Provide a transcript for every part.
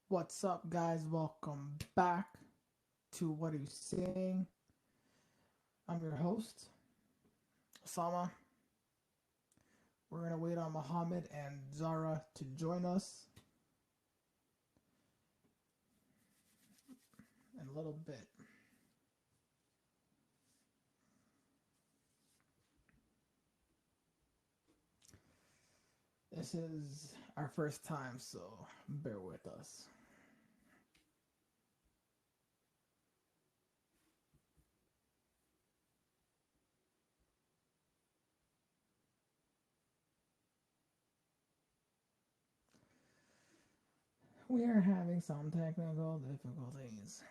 What's up, guys? Welcome back to What Are You Saying? I'm your host, Osama. We're going to wait on Mohammed and Zara to join us in a little bit. This is our first time, so bear with us. We are having some technical difficulties.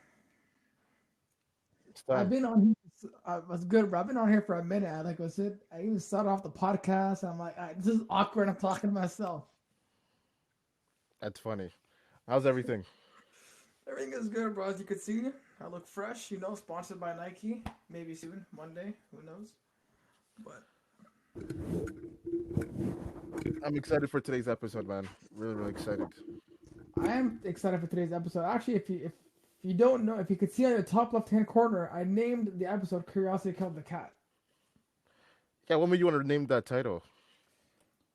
It's I've done. been on here. Was good, bro. I've been on here for a minute. I even started off the podcast. I'm like, this is awkward. I'm talking to myself. That's funny. How's everything? Everything is good, bro. As you can see, I look fresh. Sponsored by Nike. Maybe soon, one day. Who knows? But I'm excited for today's episode, man. Really, really excited. I am excited for today's episode. Actually, if you don't know, if you could see on the top left hand corner, I named the episode "Curiosity Killed the Cat." Yeah, what made you want to name that title?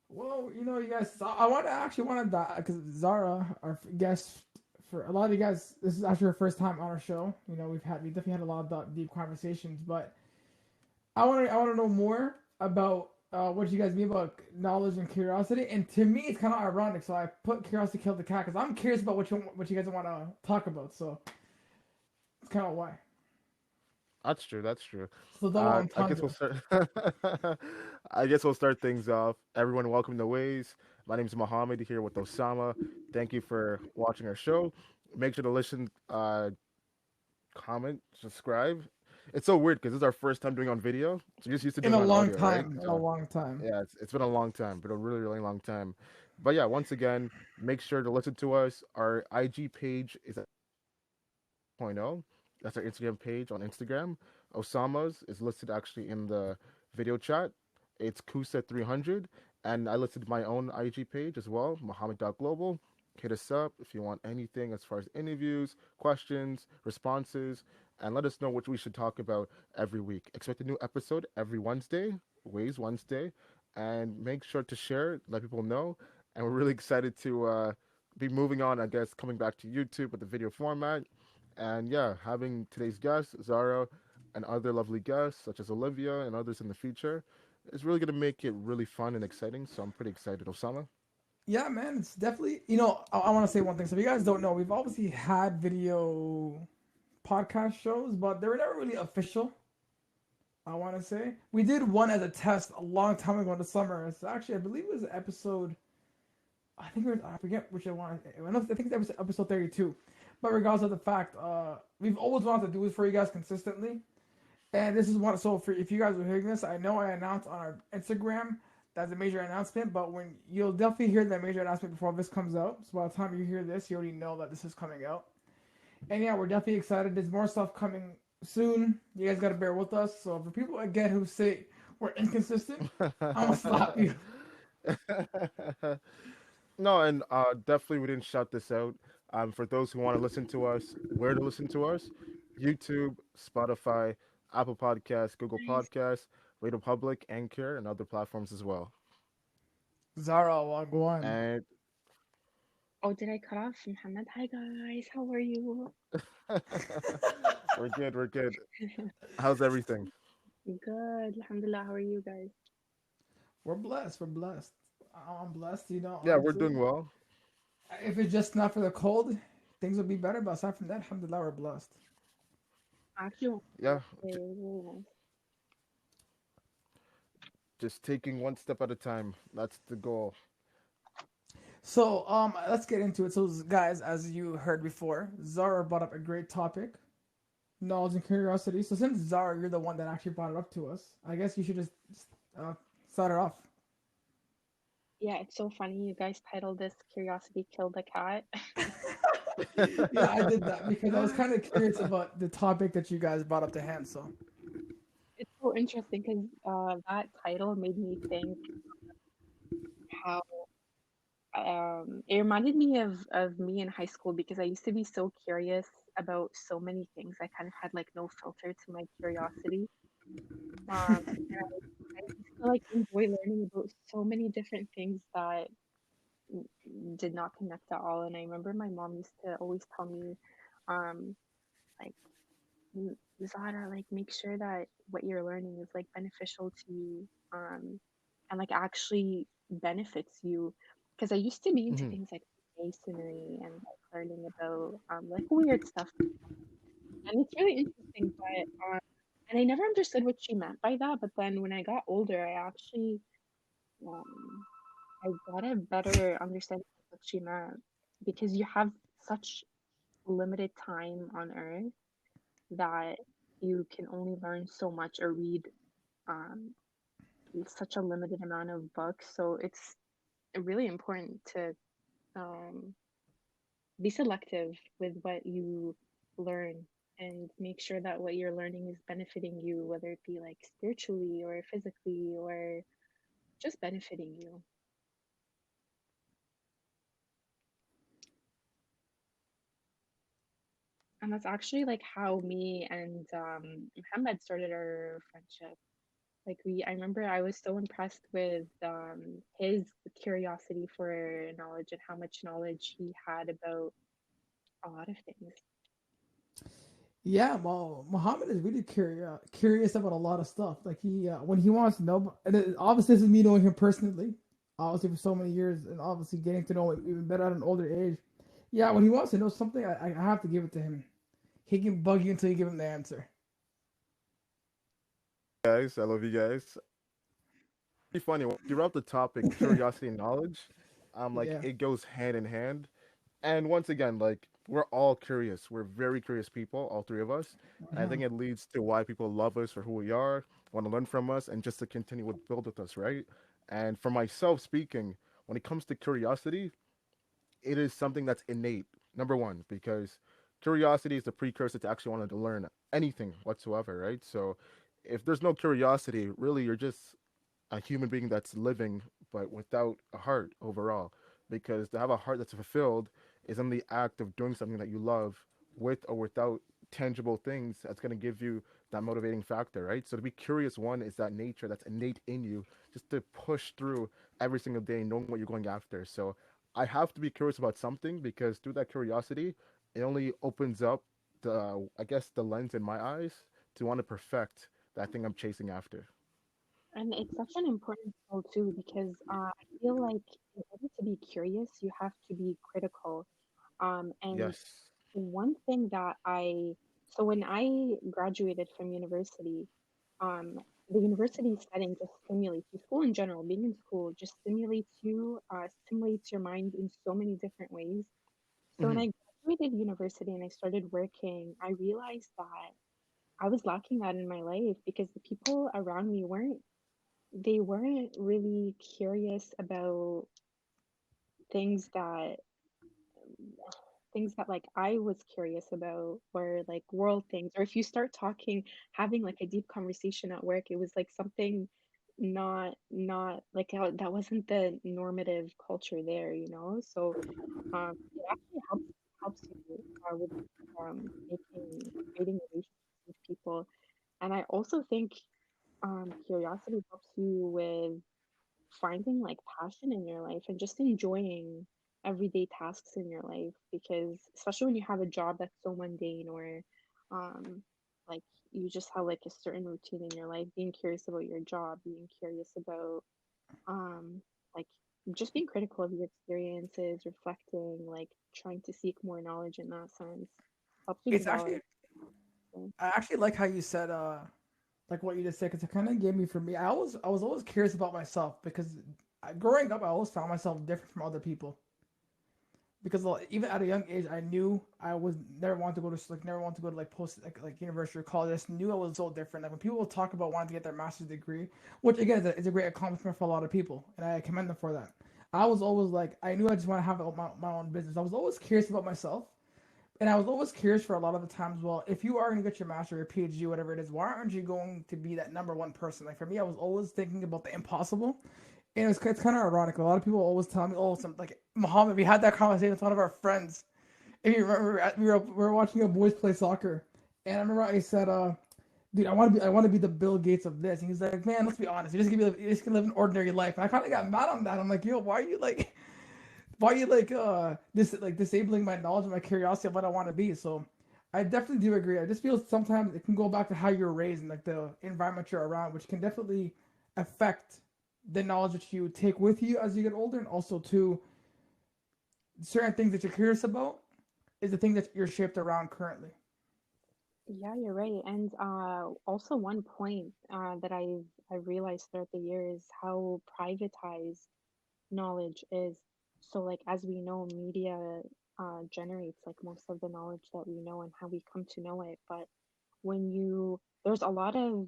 Well, you guys, I wanted that because Zara, our guest, for a lot of you guys, this is actually her first time on our show. We definitely had a lot of deep conversations, but I want to know more about what you guys mean about knowledge and curiosity. And to me, it's kind of ironic. So I put curiosity killed the cat because I'm curious about what you guys want to talk about. So it's kind of why. That's true. That's true. So double I guess we'll entendre. start. I guess we'll start things off. Everyone, welcome to Ways. My name is Mohammed here with Osama. Thank you for watching our show. Make sure to listen, comment, subscribe. It's so weird because this is our first time doing on video. So you're just used to In doing a on long audio, right? time. In a So long time. yeah, it's been a long time, but a really, really long time. But yeah, once again, make sure to listen to us. Our IG page is at 0.0. That's our Instagram page on Instagram. Osama's is listed actually in the video chat. It's Kusa300. And I listed my own IG page as well, Mohammed.global. Hit us up if you want anything as far as interviews, questions, responses, and let us know what we should talk about every week. Expect a new episode every Wednesday, Ways Wednesday, and make sure to share, let people know. And we're really excited to be moving on, I guess, coming back to YouTube with the video format. And yeah, having today's guests, Zara, and other lovely guests, such as Olivia and others in the future, is really going to make it really fun and exciting. So I'm pretty excited. Osama? Yeah, man, it's definitely. I want to say one thing. So if you guys don't know, we've obviously had video podcast shows, but they were never really official. I want to say we did one as a test a long time ago in the summer. It's actually, I believe it was episode. I forget which one. I think that was episode 32. But regardless of the fact, we've always wanted to do this for you guys consistently, and this is one. So for if you guys are hearing this, I know I announced on our Instagram that's a major announcement, but when you'll definitely hear that major announcement before this comes out. So by the time you hear this, you already know that this is coming out. And yeah, we're definitely excited. There's more stuff coming soon. You guys gotta bear with us. So for people again who say we're inconsistent, I'm gonna slap you. No, and definitely we didn't shout this out. For those who want to listen to us, where to listen to us? YouTube, Spotify, Apple Podcasts, Google Nice. Podcasts, Radio Public, Anchor, and other platforms as well. Zara Wagwan. And Oh, did I cut off Muhammad? Hi guys, how are you? we're good. We're good. How's everything? Good, alhamdulillah. How are you guys? We're blessed. We're blessed. I'm blessed. Yeah, we're Honestly, doing well. if it's just not for the cold, things will be better. But aside from that, alhamdulillah, we're blessed. Actually, Yeah, very, very nice. just taking one step at a time. That's the goal. So let's get into it. So guys, as you heard before, Zara brought up a great topic, knowledge and curiosity. So since Zara, you're the one that actually brought it up to us, I guess you should just uh, start it off. Yeah, it's so funny. You guys titled this "Curiosity Killed the Cat." Yeah, I did that because I was kind of curious about the topic that you guys brought up to hand. So It's so interesting because that title made me think how it reminded me of me in high school because I used to be so curious about so many things. I kind of had like no filter to my curiosity. And I used to like enjoy learning about so many different things that did not connect at all. And I remember my mom used to always tell me, um, like, Zara, like make sure that what you're learning is like beneficial to you, and like actually benefits you. Because I used to be into Hmm. things like masonry and like learning about like weird stuff, and it's really interesting. But and I never understood what she meant by that. But then when I got older, I actually um I got a better understanding of what she meant because you have such limited time on Earth that you can only learn so much or read um, such a limited amount of books. So it's really important to um, be selective with what you learn and make sure that what you're learning is benefiting you, whether it be like spiritually or physically or just benefiting you. And that's actually like how me and Muhammad started our friendship. Like I remember I was so impressed with his curiosity for knowledge and how much knowledge he had about a lot of things. Yeah, well, Muhammad is really curious about a lot of stuff. Like when he wants to know, and obviously this is me knowing him personally, obviously for so many years, and obviously getting to know him even better at an older age. Yeah, when he wants to know something, I have to give it to him. He can bug you until you give him the answer. Guys, I love you guys. Pretty funny. When you wrote the topic, curiosity and knowledge, like Yeah. it goes hand in hand. And once again, like we're all curious. We're very curious people, all three of us. And I Uh-huh. think it leads to why people love us for who we are, want to learn from us, and just to continue with build with us, right? And for myself speaking, when it comes to curiosity, it is something that's innate. Number one, because curiosity is the precursor to actually wanting to learn anything whatsoever, right? So if there's no curiosity, really you're just a human being that's living but without a heart overall. Because to have a heart that's fulfilled is in the act of doing something that you love with or without tangible things that's going to give you that motivating factor, right? So to be curious, one is that nature that's innate in you, just to push through every single day, knowing what you're going after. So I have to be curious about something because through that curiosity, it only opens up the, I guess, the lens in my eyes to want to perfect that thing I'm chasing after. And it's such an important skill too, because I feel like in order to be curious, you have to be critical. And Yes. one thing that so when I graduated from university, um, the university setting just stimulates you, school in general, being in school just stimulates your mind in so many different ways. So when Hmm. I graduated university and I started working, I realized that I was lacking that in my life because the people around me weren't really curious about things that things that like I was curious about or like world things. Or if you start talking, having like a deep conversation at work, it was like something not like that wasn't the normative culture there, you know? So it actually helps you with making creating relationships with people. And I also think curiosity helps you with finding like passion in your life and just enjoying everyday tasks in your life, because especially when you have a job that's so mundane or um like you just have like a certain routine in your life, being curious about your job, being curious about um like just being critical of your experiences, reflecting, like trying to seek more knowledge in that sense helps you It's actually develop. I actually like how you said like what you just said because it kind of gave me for me. I was always curious about myself because growing up I always found myself different from other people because like, even at a young age I knew I was never wanted to go to like never wanted to go to like post like university or college. I just knew I was so different. Like when people talk about wanting to get their master's degree, which again is a great accomplishment for a lot of people, and I commend them for that. I was always like I knew I just want to have my own business. I was always curious about myself. And I was always curious for a lot of the times, well, if you are going to get your master or PhD, whatever it is, why aren't you going to be that number one person? Like for me, I was always thinking about the impossible. And it's kind of ironic. A lot of people always tell me, "Oh, some like Muhammad." We had that conversation with one of our friends. If you remember, we were watching a boys play soccer, and I remember I said, "Dude, I want to be the Bill Gates of this." And he's like, "Man, let's be honest. You just gonna live an ordinary life." And I kind of got mad on that. I'm like, "Yo, why are you like, why are you like disabling my knowledge and my curiosity of what I want to be?" So I definitely do agree. I just feel sometimes it can go back to how you're raised and like the environment you're around, which can definitely affect the knowledge that you take with you as you get older, and also to certain things that you're curious about is the thing that you're shaped around currently. Yeah, you're right. And also one point that I've realized throughout the years how privatized knowledge is. So like as we know, media generates like most of the knowledge that we know and how we come to know it. But when you there's a lot of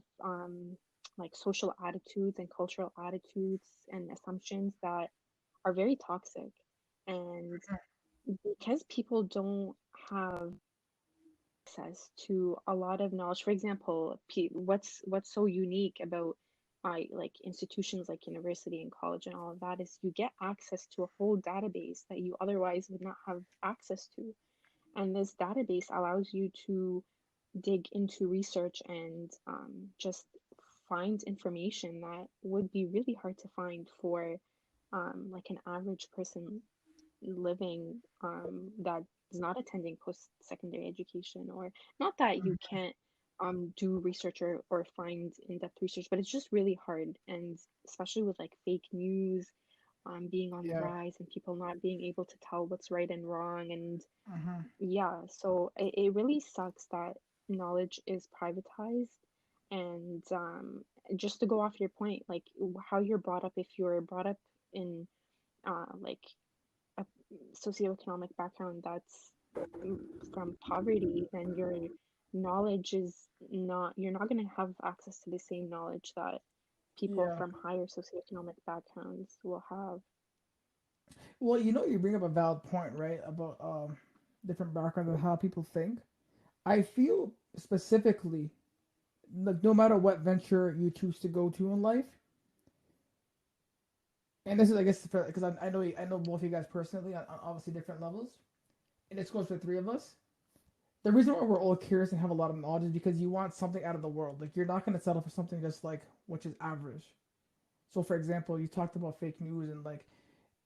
like social attitudes and cultural attitudes and assumptions that are very toxic. And because people don't have access to a lot of knowledge. For example, what's so unique about like institutions like university and college and all of that is you get access to a whole database that you otherwise would not have access to. And this database allows you to dig into research and just find information that would be really hard to find for like an average person living that is not attending post-secondary education, or not that you can't do research or find in-depth research, but it's just really hard. And especially with like fake news being on the Yeah. rise and people not being able to tell what's right and wrong. And Hmm. yeah, so it really sucks that knowledge is privatized. And just to go off your point, like how you're brought up, if you're brought up in like a socioeconomic background that's mm, from poverty, then your knowledge is not, you're not going to have access to the same knowledge that people Yeah. from higher socioeconomic backgrounds will have. Well, you bring up a valid point, right? About different backgrounds and how people think. I feel specifically, like no matter what venture you choose to go to in life, and this is I guess because I know both of you guys personally on obviously different levels, and this goes for three of us. The reason why we're all curious and have a lot of knowledge is because you want something out of the world. Like you're not gonna settle for something just like which is average. So for example, you talked about fake news and like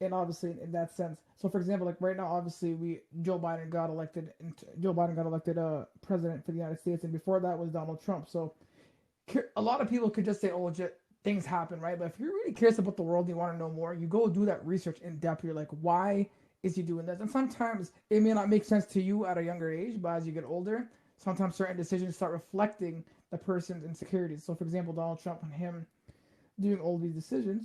and obviously in that sense. So for example, like right now, obviously we Joe Biden got elected president for the United States, and before that was Donald Trump. So a lot of people could just say, "Oh, just, things happen," right? But if you're really curious about the world and you want to know more, you go do that research in depth. You're like, why is he doing this? And sometimes it may not make sense to you at a younger age, but as you get older, sometimes certain decisions start reflecting the person's insecurities. So, for example, Donald Trump and him doing all these decisions,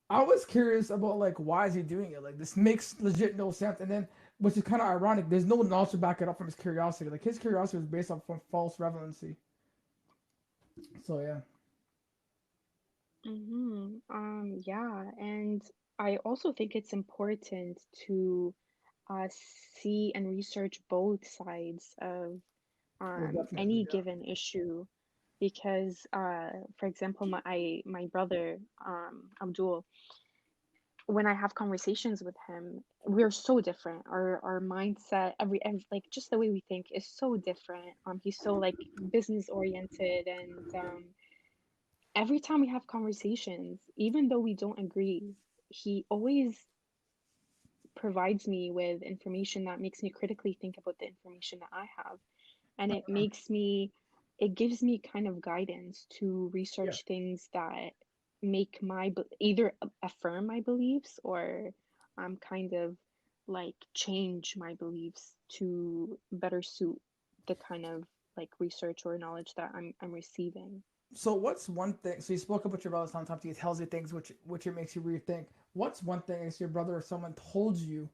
I was curious about like why is he doing it? Like this makes legit no sense. And then, which is kind of ironic, there's no knowledge to back it up from his curiosity. Like his curiosity was based off of false relevancy. So yeah. Yeah, and I also think it's important to uh, see and research both sides of Well, definitely, any yeah. given issue, because for example, my brother Abdul, when I have conversations with him, we're so different. Our mindset, every like just the way we think is so different. He's so like business oriented, and every time we have conversations, even though we don't agree, he always provides me with information that makes me critically think about the information that I have. And it gives me kind of guidance to Yeah. research things that make either affirm my beliefs or kind of like change my beliefs to better suit the kind of like research or knowledge that I'm receiving. So what's one thing? So you spoke about your brother sometimes he tells you things which it makes you rethink. What's one thing if your brother or someone told you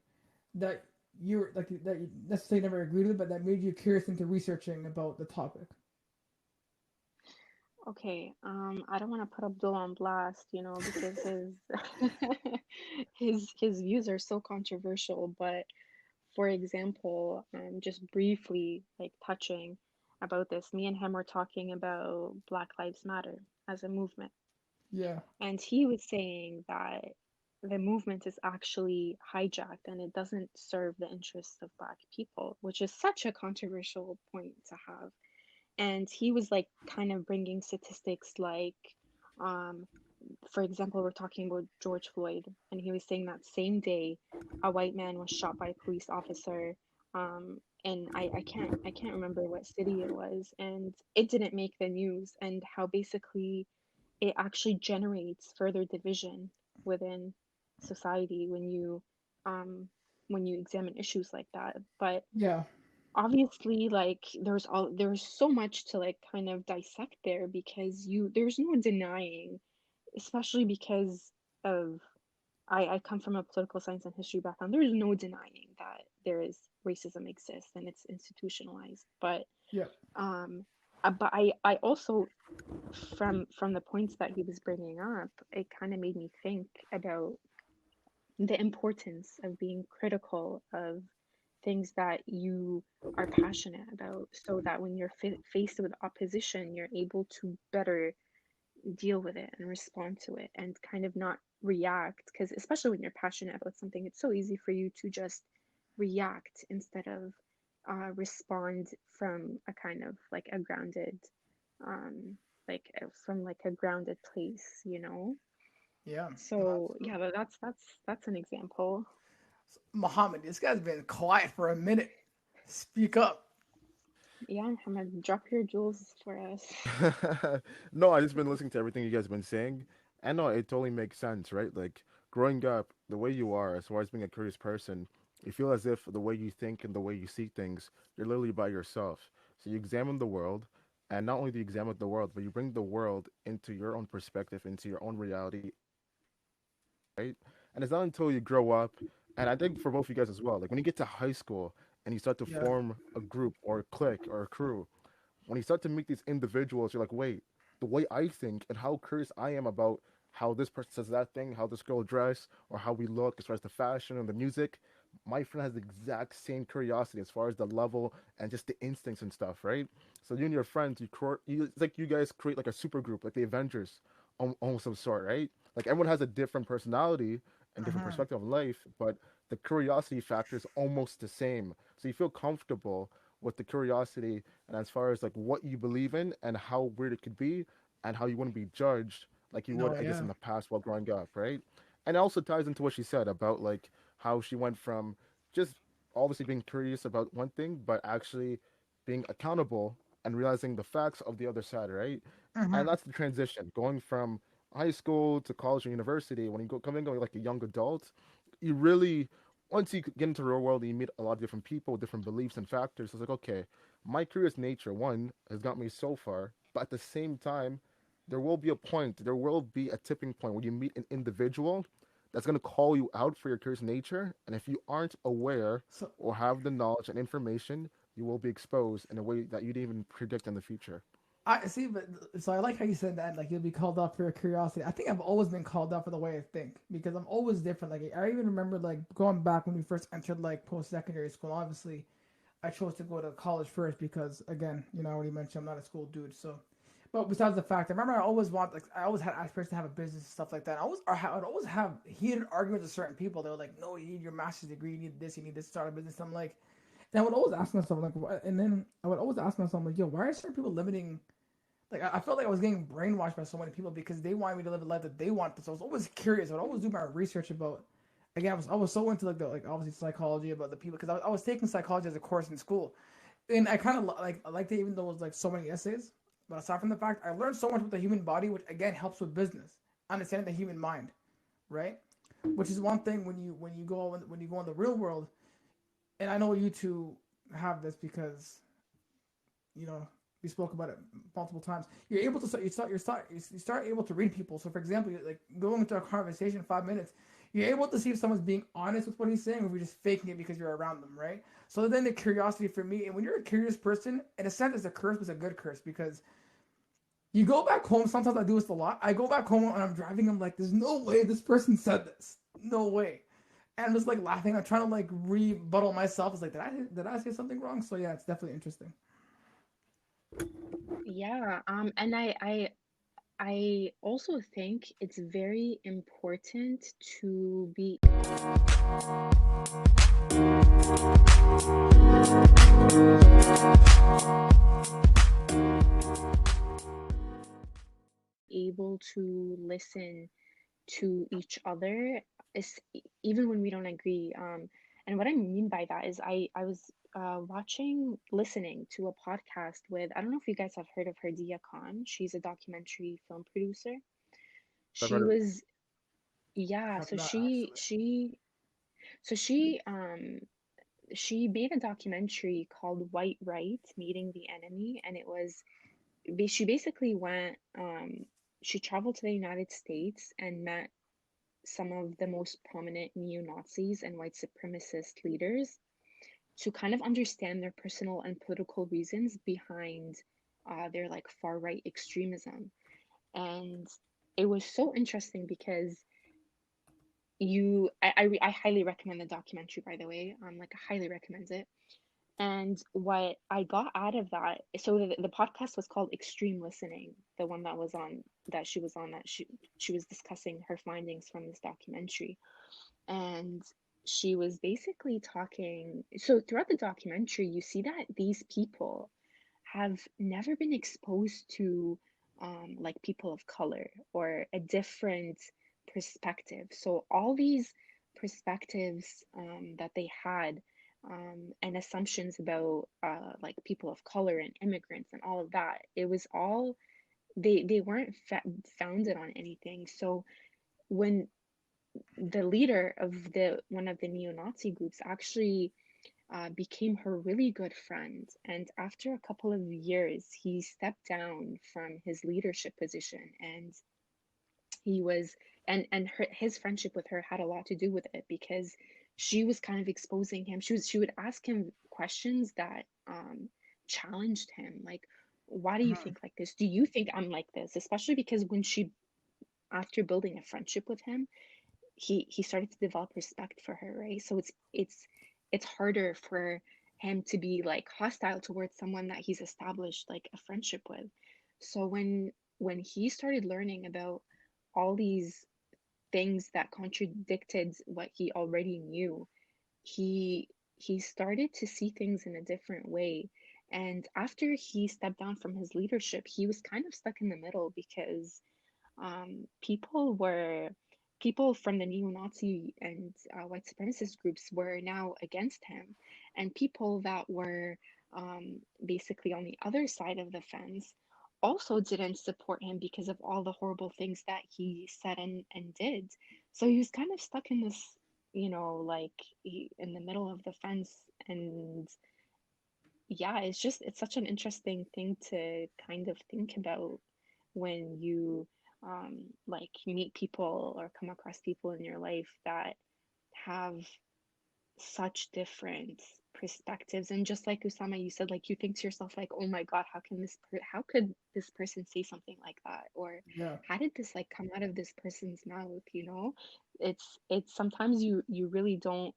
that you like that you necessarily never agreed with, but that made you curious into researching about the topic? Okay, I don't want to put Abdul on blast, because his his views are so controversial, but for example, just briefly like touching about this, me and him were talking about Black Lives Matter as a movement. Yeah. And he was saying that the movement is actually hijacked and it doesn't serve the interests of Black people, which is such a controversial point to have. And he was like kind of bringing statistics like, um, for example, we're talking about George Floyd, and he was saying that same day, a white man was shot by a police officer. And I can't remember what city it was, and it didn't make the news, and how basically it actually generates further division within society um when you examine issues like that. But Yeah. obviously, like, there's so much to like kind of dissect there, because you there's no denying, especially because of I come from a political science and history background. There is no denying that there is racism exists and it's institutionalized. Yeah. Um but I also, from the points that he was bringing up, it kind of made me think about the importance of being critical of things that you are passionate about, so that when you're faced with opposition, you're able to better deal with it and respond to it, and kind of not react, because especially when you're passionate about something, it's so easy for you to just react instead of respond from a kind of like a grounded, from like a grounded place, you know. Yeah. No, So absolutely. yeah, that's an example. Muhammad, this guy's been quiet for a minute. Speak up. Yeah, Muhammad, drop your jewels for us. No, I just been listening to everything you guys been saying, and no, it totally makes sense, right? Like growing up, the way you are, as far as being a curious person, you feel as if the way you think and the way you see things, you're literally by yourself. So you examine the world, and not only do you examine the world, but you bring the world into your own perspective, into your own reality, right? And it's not until you grow up, and I think for both of you guys as well, like when you get to high school and you start to Yeah. form a group or a clique or a crew, when you start to meet these individuals, you're like, wait, the way I think and how curious I am about how this person says that thing, how this girl dress, or how we look as far as the fashion and the music, my friend has the exact same curiosity as far as the level and just the instincts and stuff, right? So you and your friends, it's like you guys create like a super group, like the Avengers, almost of sort, right? Like everyone has a different personality and different Hmm. perspective of life, but the curiosity factor is almost the same. So you feel comfortable with the curiosity and as far as like what you believe in and how weird it could be and how you wouldn't be judged like you would, No, I guess, yeah. in the past while growing up, right? And it also ties into what she said about like how she went from just obviously being curious about one thing, but actually being accountable and realizing the facts of the other side, right? And Hmm. that's the transition going from high school to college or university. When you go come in going like a young adult, you really once you get into the real world, you meet a lot of different people, different beliefs and factors. It's like, okay, my curious nature, one, has got me so far, but at the same time, there will be a point, there will be a tipping point where you meet an individual that's going to call you out for your curious nature. And if you aren't aware So or have the knowledge and information, you will be exposed in a way that you didn't even predict in the future. I see, but so I like how you said that. Like you'll be called out for your curiosity. I think I've always been called out for the way I think because I'm always different. Like I even remember like going back when we first entered like post secondary school. Obviously, I chose to go to college first because again, I already mentioned I'm not a school dude. So, but besides the fact, I remember I always had aspirations to have a business and stuff like that. I'd always have heated arguments with certain people. They were like, "No, you need your master's degree. You need this. You need this to start a business." I'm like, and I would always ask myself like, what? And then I would always ask myself like, "Yo, why are certain people limiting?" Like I felt like I was getting brainwashed by so many people because they wanted me to live the life that they wanted. So I was always curious. I would always do my research about. Again, I was so into like obviously psychology about the people because I was taking psychology as a course in school, and I kind of like I liked it even though it was like so many essays. But aside from the fact, I learned so much about the human body, which again helps with business, understanding the human mind, right? Which is one thing when you go in the real world, and I know you two have this because you know we spoke about it multiple times. You're able to you start able to read people. So for example, you're like going into a conversation 5 minutes, you're able to see if someone's being honest with what he's saying or if you're just faking it because you're around them, right? So then the curiosity for me, and when you're a curious person, in a sense, it's a curse, but it's a good curse because you go back home. Sometimes I do this a lot. I go back home and I'm driving. I'm like, there's no way this person said this. No way. And I'm just like laughing. I'm trying to like rebuttal myself. It's like, did I say something wrong? So yeah, it's definitely interesting. Yeah, and I also think it's very important to be able to listen to each other, is even when we don't agree. And what I mean by that is I was listening to a podcast with, I don't know if you guys have heard of her, Dia Khan. She's a documentary film producer. I've She heard of it. was, yeah, Have not actually. so she made a documentary called White Right, Meeting the Enemy, and it was she basically went she traveled to the United States and met some of the most prominent neo-Nazis and white supremacist leaders to kind of understand their personal and political reasons behind their like far right extremism. And it was so interesting because I highly recommend the documentary, by the way. Like I highly recommend it. And what I got out of that, so the podcast was called Extreme Listening, the one that was on that she was on, that she was discussing her findings from this documentary. And she was basically talking, so throughout the documentary you see that these people have never been exposed to like people of color or a different perspective. So all these perspectives that they had, and assumptions about like people of color and immigrants and all of that, it was all, they weren't founded on anything. So when the leader of the one of the neo-Nazi groups actually became her really good friend. And after a couple of years, he stepped down from his leadership position, and he was, his friendship with her had a lot to do with it because she was kind of exposing him. She would ask him questions that challenged him, like, why do you Mhm. think like this? Do you think I'm like this? Especially because when she, after building a friendship with him, he started to develop respect for her, right? So it's harder for him to be like hostile towards someone that he's established like a friendship with. So when he started learning about all these things that contradicted what he already knew, he he started to see things in a different way. And after he stepped down from his leadership, he was kind of stuck in the middle because people were, people from the neo-Nazi and white supremacist groups were now against him, and people that were basically on the other side of the fence also didn't support him because of all the horrible things that he said and did. So he was kind of stuck in this, like in the middle of the fence. And yeah, it's just, it's such an interesting thing to kind of think about when you like meet people or come across people in your life that have such different perspectives. And just like Usama, you said, like, you think to yourself like, oh my God, how can how could this person say something like that? Or Yeah. how did this like come out of this person's mouth, it's sometimes you really don't,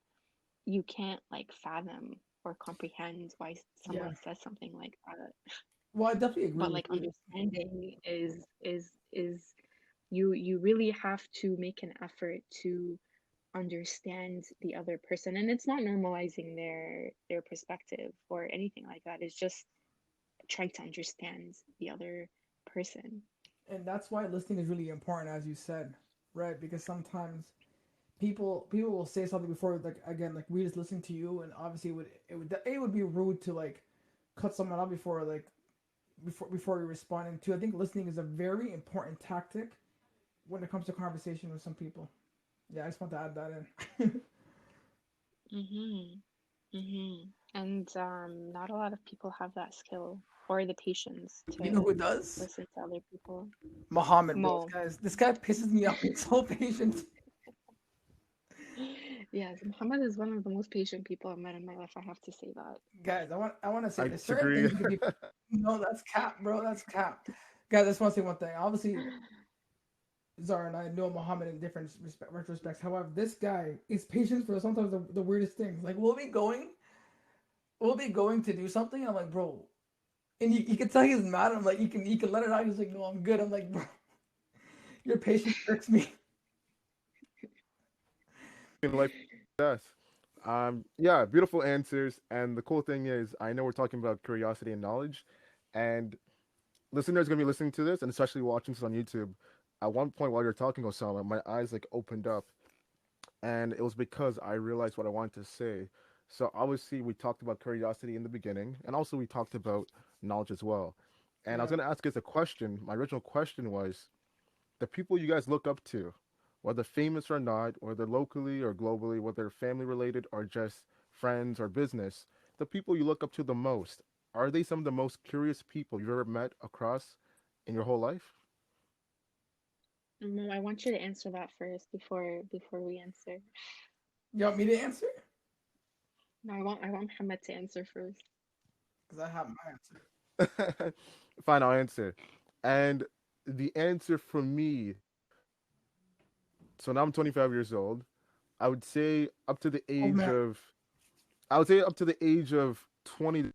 you can't like fathom or comprehend why Yeah. someone says something like that. Well, I definitely agree But with like you. understanding is you really have to make an effort to understand the other person. And it's not normalizing their perspective or anything like that. It's just trying to understand the other person. And that's why listening is really important, as you said, right? Because sometimes people will say something before, like again, like we just listen to you, and obviously it would be rude to like cut someone out before like before you respond. And two, I think listening is a very important tactic when it comes to conversation with some people. Yeah, I just want to add that in. Mm-hmm. Mm-hmm. And not a lot of people have that skill or the patience You know to who does? listen to other people. Muhammad, bro. Mo. This guy pisses me off. He's so patient. Yes, Muhammad is one of the most patient people I've met in my life. I have to say that. Guys, I want to say I there's certain disagree. things you can be. No, that's cap, bro. That's cap. Guys, I just want to say one thing. Obviously, Zara and I know Muhammad in different retrospects. However, this guy is patient for sometimes the weirdest things. Like we'll be going to do something. I'm like, bro, and you can tell he's mad. I'm like, you can let it out. He's like, no, I'm good. I'm like, bro. Your patience irks me. In life, yes. Yeah, beautiful answers. And the cool thing is, I know we're talking about curiosity and knowledge, and listeners gonna be listening to this, and especially watching this on YouTube. At one point while you're talking, Osama, my eyes like opened up, and it was because I realized what I wanted to say. So obviously, we talked about curiosity in the beginning, and also we talked about knowledge as well. And I was Yeah. gonna ask you as a question. My original question was, the people you guys look up to, whether famous or not, whether locally or globally, whether family related or just friends or business, the people you look up to the most, are they some of the most curious people you've ever met across in your whole life? No, I want you to answer that first before we answer. You want me to answer? No, I want Muhammad to answer first. Because I have my answer. Fine, I'll answer. And the answer for me, so now I'm 25 years old. I would say up to the Old age man. of, I would say up to the age of 20,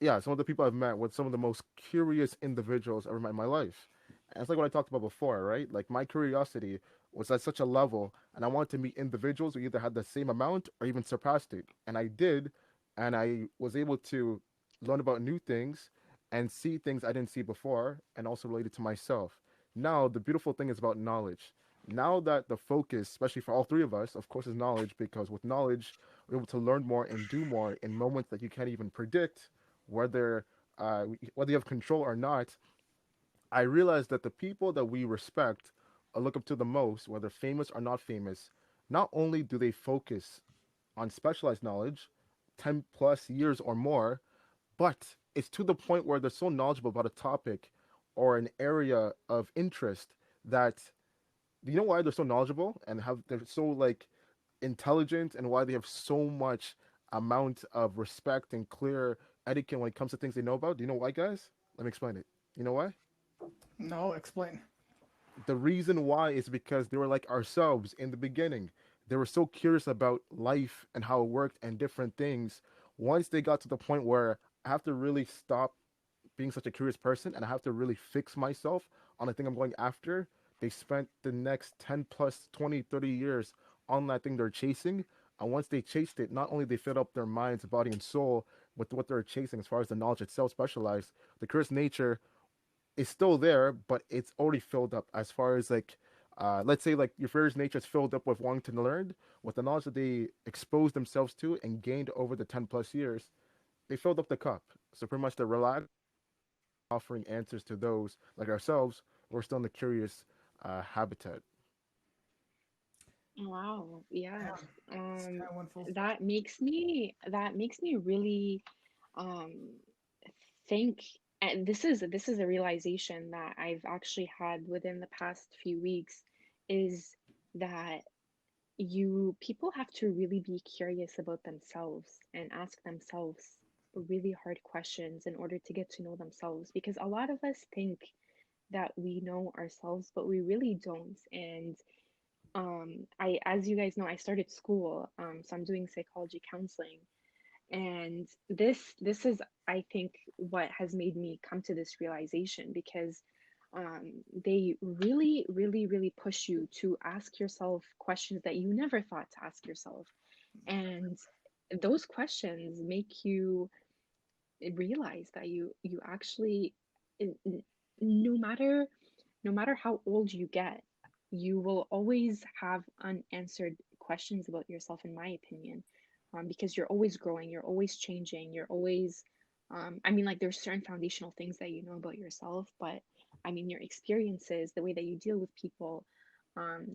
yeah, some of the people I've met with some of the most curious individuals I've ever met in my life. And it's like what I talked about before, right? Like my curiosity was at such a level, and I wanted to meet individuals who either had the same amount or even surpassed it. And I did, and I was able to learn about new things and see things I didn't see before, and also related to myself. Now, the beautiful thing is about knowledge. Now that the focus, especially for all three of us, of course, is knowledge, because with knowledge, we're able to learn more and do more in moments that you can't even predict whether whether you have control or not. I realized that the people that we respect or look up to the most, whether famous or not famous, not only do they focus on specialized knowledge, 10 plus years or more, but it's to the point where they're so knowledgeable about a topic or an area of interest that, do you know why they're so knowledgeable and have they're so like intelligent, and why they have so much amount of respect and clear etiquette when it comes to things they know about? Do you know why, guys? Let me explain it. You know why? No, explain. The reason why is because they were like ourselves in the beginning. They were so curious about life and how it worked and different things. Once they got to the point where I have to really stop being such a curious person and I have to really fix myself on the thing I'm going after, they spent the next 10 plus 20, 30 years on that thing they're chasing. And once they chased it, not only they filled up their minds, body, and soul with what they're chasing as far as the knowledge itself specialized, the curious nature is still there, but it's already filled up as far as like, let's say like your curious nature is filled up with wanting to learn, with the knowledge that they exposed themselves to and gained over the 10 plus years, they filled up the cup. So pretty much they're relaxed, offering answers to those like ourselves. We're still in the curious habitat. Wow, yes. Damn. This Um, guy went full circle. that makes me really um think, and this is a realization that I've actually had within the past few weeks, is that you people have to really be curious about themselves and ask themselves really hard questions in order to get to know themselves, because a lot of us think that we know ourselves, but we really don't. And I, as you guys know, I started school, so I'm doing psychology counseling, and this is, I think, what has made me come to this realization, because they really, really, really push you to ask yourself questions that you never thought to ask yourself, and those questions make you realize that you actually, no matter how old you get, you will always have unanswered questions about yourself, in my opinion, because you're always growing, you're always changing, you're always, I mean, like, there's certain foundational things that you know about yourself, but I mean, your experiences, the way that you deal with people.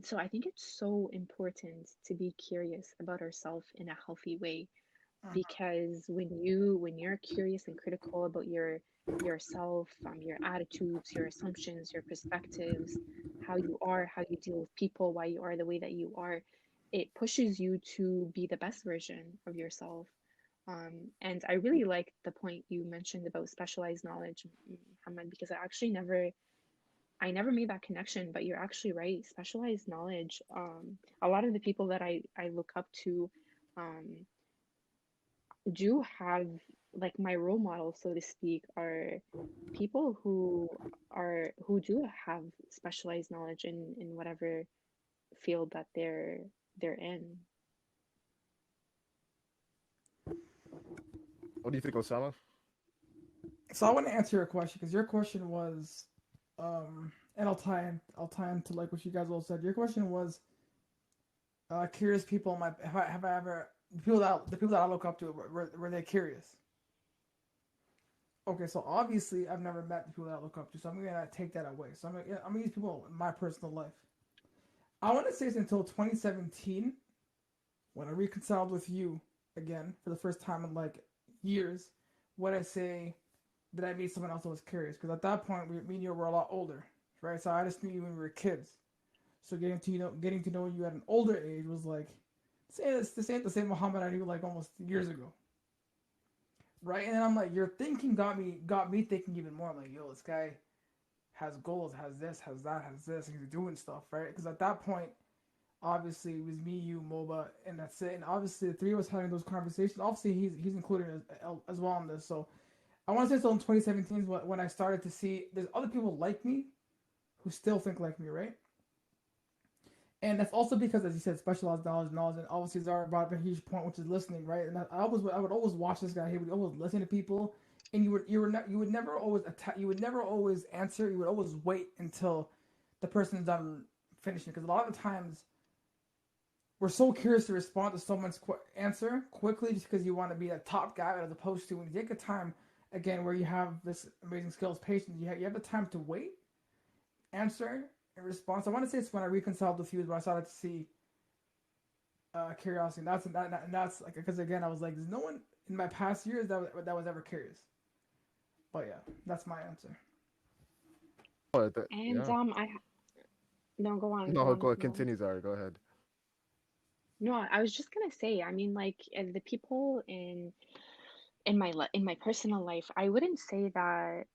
So I think it's so important to be curious about ourselves in a healthy way, Mhm. because when you're curious and critical about yourself, your attitudes, your assumptions, your perspectives, how you are, how you deal with people, why you are the way that you are, it pushes you to be the best version of yourself. And I really like the point you mentioned about specialized knowledge, Muhammad, because I never made that connection, but you're actually right. Specialized knowledge. A lot of the people that I look up to, um, do have, like, my role models, so to speak, are people who who do have specialized knowledge in whatever field that they're in. What do you think, Osama? So I want to answer your question because your question was, and I'll tie into like what you guys all said. Your question was, curious people. Have I ever the people that I look up to were they curious? Okay, so obviously I've never met the people that I look up to, so I'm gonna take that away. So I'm gonna use people in my personal life. I want to say it's until 2017 when I reconciled with you again for the first time in like years. Would I say that I meet someone else that was curious? Because at that point, me and you were a lot older, right? So I just knew you when we were kids. So getting to know you at an older age was like, say this ain't the same Muhammad I knew like almost years ago, right? And then I'm like, your thinking got me thinking even more. I'm like, yo, this guy has goals, has this, has that, has this, and he's doing stuff, right? Because at that point, obviously it was me, you, Moba, and that's it. And obviously the three of us having those conversations. Obviously he's included as well in this. So I want to say so in 2017 is when I started to see there's other people like me who still think like me, right? And that's also because, as you said, specialized knowledge, and obviously Zara brought up a huge point, which is listening, right? And I would always watch this guy. He would always listen to people, and you would never always attack. You would never always answer. You would always wait until the person's done finishing, because a lot of the times we're so curious to respond to someone's answer quickly, just because you want to be a top guy, as opposed to when you take a time again where you have this amazing skills, patience. You have the time to wait, answer in response. I want to say it's when I reconciled with you is when I started to see curiosity. And that's like because again I was like, there's no one in my past years that was ever curious. But yeah, that's my answer. Oh, And yeah. I no, go No, on, go Mo. continue, Zara. Go ahead. No, I was just gonna say, I mean, like the people in my personal life, I wouldn't say that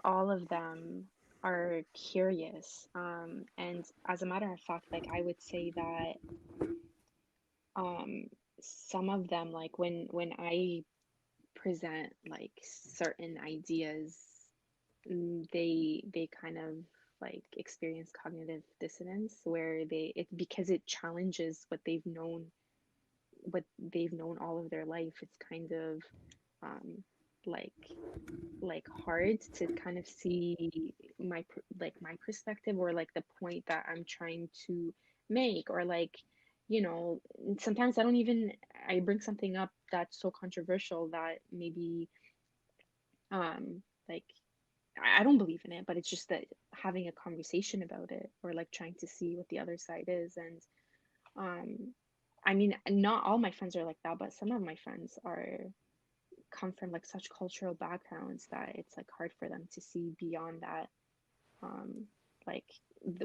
all of them are curious. And as a matter of fact, like I would say that um some of them, like when I present like certain ideas, they kind of like experience cognitive dissonance where it because it challenges what they've known all of their life. It's kind of um like hard to kind of see my perspective, or like the point that I'm trying to make, or like, sometimes I bring something up that's so controversial that maybe like I don't believe in it, but it's just that having a conversation about it, or like trying to see what the other side is. And um I mean, not all my friends are like that, but some of my friends are come from like such cultural backgrounds that it's like hard for them to see beyond that, um like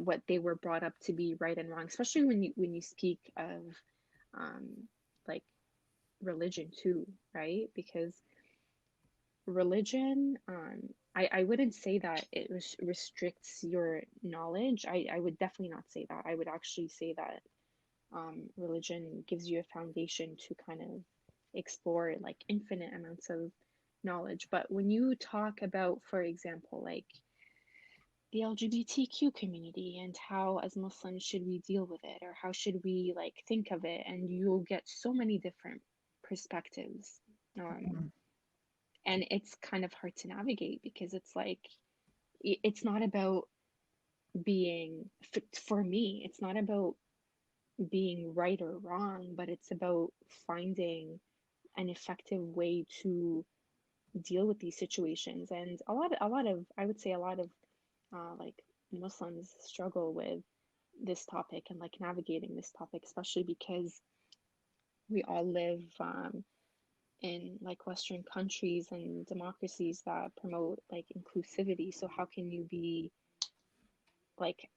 what they were brought up to be right and wrong, especially when you speak of um like religion too, right? Because religion, I wouldn't say that it restricts your knowledge. I would definitely not say that. I would actually say that religion gives you a foundation to kind of explore like infinite amounts of knowledge. But when you talk about, for example, like the LGBTQ community and how as Muslims should we deal with it, or how should we like think of it, and you'll get so many different perspectives. Um, Mm-hmm. and it's kind of hard to navigate because it's like it's not about being for me, it's not about being right or wrong, but it's about finding an effective way to deal with these situations. And a lot of I would say a lot of like Muslims struggle with this topic and like navigating this topic, especially because we all live in like Western countries and democracies that promote like inclusivity. So how can you be like,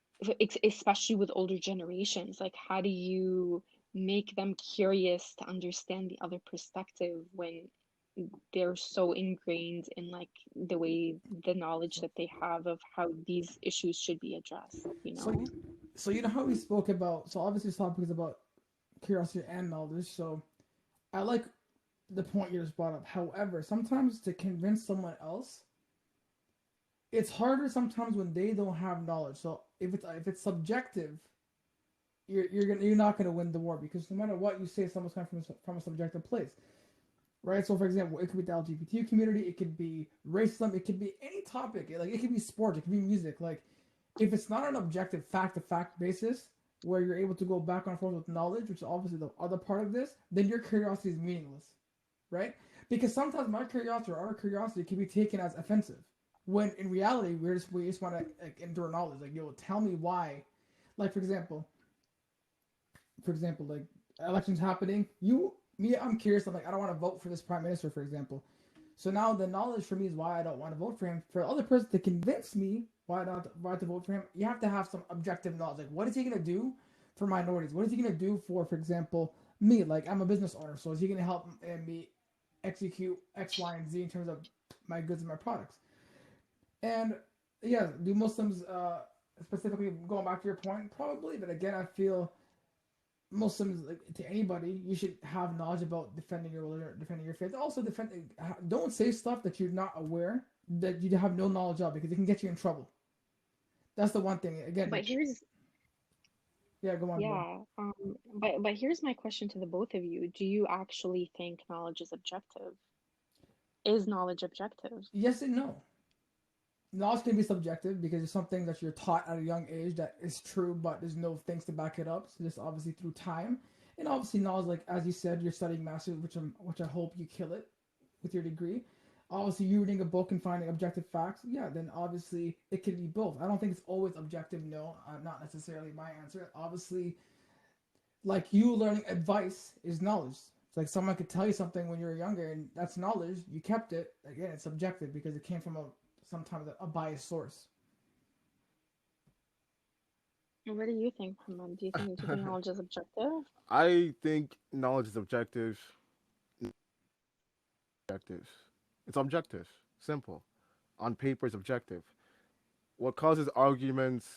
especially with older generations, like how do you make them curious to understand the other perspective when they're so ingrained in like the way the knowledge So that they have of how these issues should be addressed, you so know? so you know how we spoke about. So obviously this topic is about curiosity and knowledge. So I like the point you just brought up. However, sometimes to convince someone else it's harder sometimes when they don't have knowledge. So if it's subjective, you're not gonna win the war because no matter what you say, someone's coming from a subjective place, right? So for example, it could be the LGBT community, it could be racism, it could be any topic. Like it could be sports, it could be music. Like if it's not an objective fact to fact basis where you're able to go back and forth with knowledge, which is obviously the other part of this, then your curiosity is meaningless, right? Because sometimes my curiosity or our curiosity can be taken as offensive, when in reality we just want to like endure knowledge. Like, yo, tell me why. Like for example, like elections happening, I'm curious. I'm like, I don't want to vote for this prime minister, for example. So now the knowledge for me is why I don't want to vote for him. For the other person to convince me why to vote for him, you have to have some objective knowledge. Like, what is he gonna do for minorities? What is he gonna do for example, me? Like, I'm a business owner, so is he gonna help me execute X, Y, and Z in terms of my goods and my products? And yeah, do Muslims specifically going back to your point? Probably, but again, I feel Muslims, like to anybody, you should have knowledge about defending your religion, defending your faith. Also, don't say stuff that you're not aware that you have no knowledge of because it can get you in trouble. That's the one thing. Again, But here's yeah, go on, bro. yeah, but here's my question to the both of you. Do you actually think knowledge is objective? Is knowledge objective? Yes and no. Knowledge can be subjective because there's something that you're taught at a young age that is true, but there's no things to back it up. So just obviously through time, and obviously knowledge, like as you said, you're studying masters, which I hope you kill it with your degree. Obviously, you reading a book and finding objective facts, yeah, then obviously it can be both. I don't think it's always objective. No, not necessarily my answer. Obviously, like you learning advice is knowledge. It's like someone could tell you something when you were younger, and that's knowledge. You kept it. Again, it's subjective because it came from sometimes a biased source. What do you think, Hamad? Do you think knowledge is objective? I think knowledge is objective. Objective. It's objective. Simple. On paper, it's objective. What causes arguments,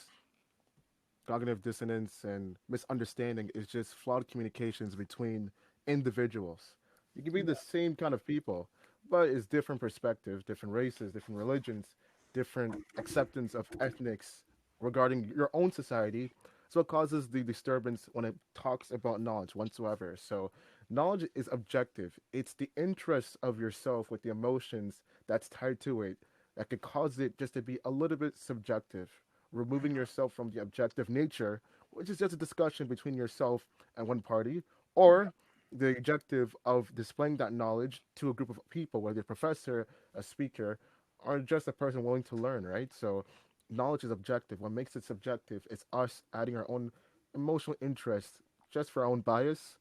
cognitive dissonance, and misunderstanding is just flawed communications between individuals. You can be the Yeah, same kind of people, but it's different perspectives, different races, different religions, different acceptance of ethnics regarding your own society. So it causes the disturbance when it talks about knowledge whatsoever. So knowledge is objective. It's the interest of yourself with the emotions that's tied to it that could cause it just to be a little bit subjective, removing yourself from the objective nature, which is just a discussion between yourself and one party, yeah. or the objective of displaying that knowledge to a group of people, whether a professor, a speaker, or just a person willing to learn, right? So knowledge is objective. What makes it subjective is us adding our own emotional interest just for our own bias,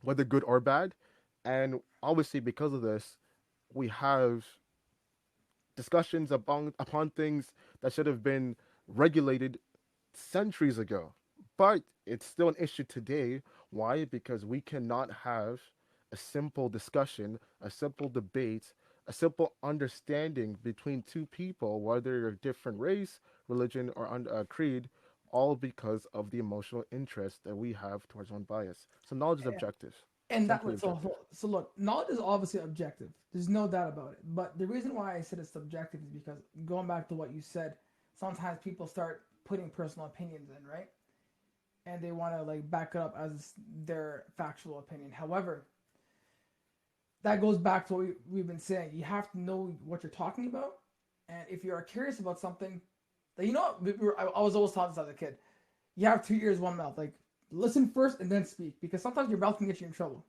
whether good or bad. And obviously, because of this, we have discussions upon things that should have been regulated centuries ago. But it's still an issue today. Why? Because we cannot have a simple discussion, a simple debate, a simple understanding between two people, whether you're a different race, religion, or creed, all because of the emotional interest that we have towards one bias. So knowledge is objective, And that simply was so, objective. so so look, knowledge is obviously objective. There's no doubt about it. But the reason why I said it's subjective is because going back to what you said, sometimes people start putting personal opinions in, right? And they want to like back it up as their factual opinion. However, that goes back to what we've been saying. You have to know what you're talking about, and if you are curious about something, like, I was always taught this as a kid. You have two ears, one mouth. Like, listen first and then speak, because sometimes your mouth can get you in trouble,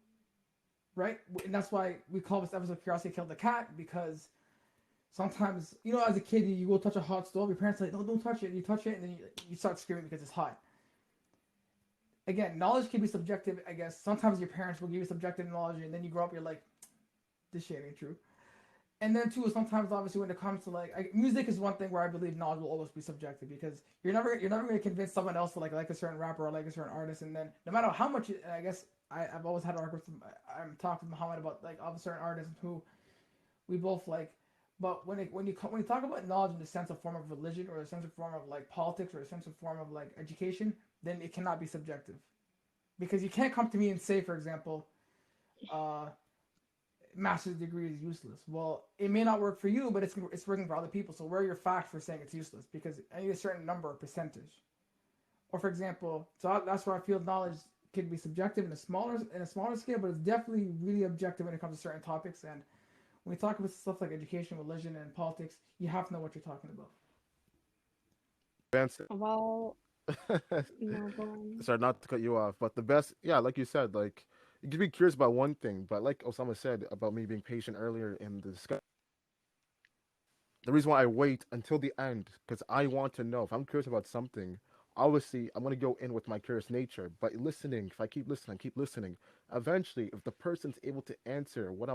right? And that's why we call this episode "Curiosity Killed the Cat," because sometimes, as a kid, you go touch a hot stove. Your parents are like, "No, don't touch it." You touch it, and then you start screaming because it's hot. Again, knowledge can be subjective. I guess sometimes your parents will give you subjective knowledge, and then you grow up, you're like, "This shit ain't true." And then too, sometimes obviously when it comes to music is one thing where I believe knowledge will always be subjective, because you're never going to convince someone else to like a certain rapper or like a certain artist, and then no matter how much I guess I've always had arguments. I'm talking with Muhammad about like of certain artists who we both like, but when you talk about knowledge in the sense of form of religion, or a sense of form of like politics, or a sense of form of like education, then it cannot be subjective, because you can't come to me and say, for example, uh, master's degree is useless. Well, it may not work for you, but it's working for other people. So where are your facts for saying it's useless? Because I need a certain number or percentage. Or for example, so that's where I feel knowledge can be subjective in a smaller scale, but it's definitely really objective when it comes to certain topics. And when we talk about stuff like education, religion, and politics, you have to know what you're talking about. Advance Well, it. no, go on. Sorry, not to cut you off, but the best, yeah, like you said, like you can be curious about one thing, but like Osama said about me being patient earlier in the discussion, the reason why I wait until the end because I want to know if I'm curious about something. Obviously, I'm gonna go in with my curious nature, but listening, if I keep listening, eventually, if the person's able to answer what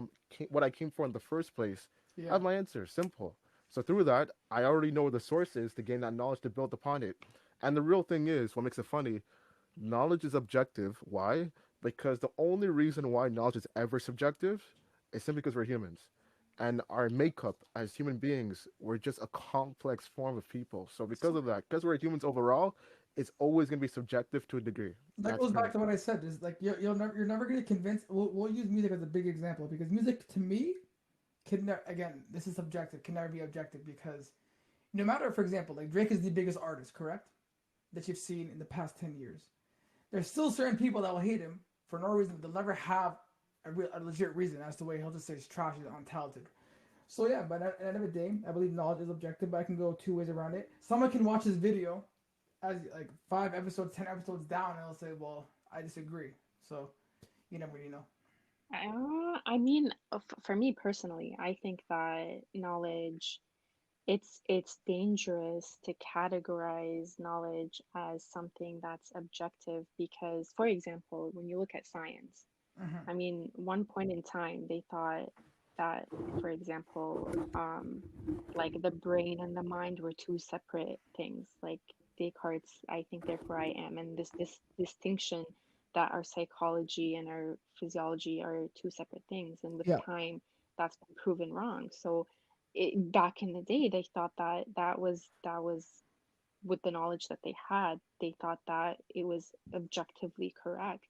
I came for in the first place, I Yeah. have my answer. Simple. So through that, I already know where the source is to gain that knowledge to build upon it. And the real thing is, what makes it funny, knowledge is objective. Why? Because the only reason why knowledge is ever subjective is simply because we're humans. And our makeup as human beings, we're just a complex form of people. So because So of that, because we're humans overall, it's always going to be subjective to a degree. that That's goes pretty back much to what it. I said. Is like you're never gonna convince. We'll use music as a big example because music to me again, this is subjective, can never be objective because no matter, for example, like Drake is the biggest artist, correct, that you've seen in the past 10 years. There's still certain people that will hate him for no reason. They'll never have a legit reason as to why he'll just say he's trash, he's untalented. So yeah, but at the end of the day, I believe knowledge is objective, but I can go two ways around it. Someone can watch this video as like 5 episodes, 10 episodes down, and they'll say, "Well, I disagree." So you never really know. I mean, for me personally, I think that knowledge, it's dangerous to categorize knowledge as something that's objective because, for example, when you look at science, Hmm. I mean, one point in time they thought that, for example, like the brain and the mind were two separate things. Like Descartes, I think therefore I am, and this distinction that our psychology and our physiology are two separate things. And with Yeah. time, that's been proven wrong. So back in the day, they thought that that was with the knowledge that they had, they thought that it was objectively correct.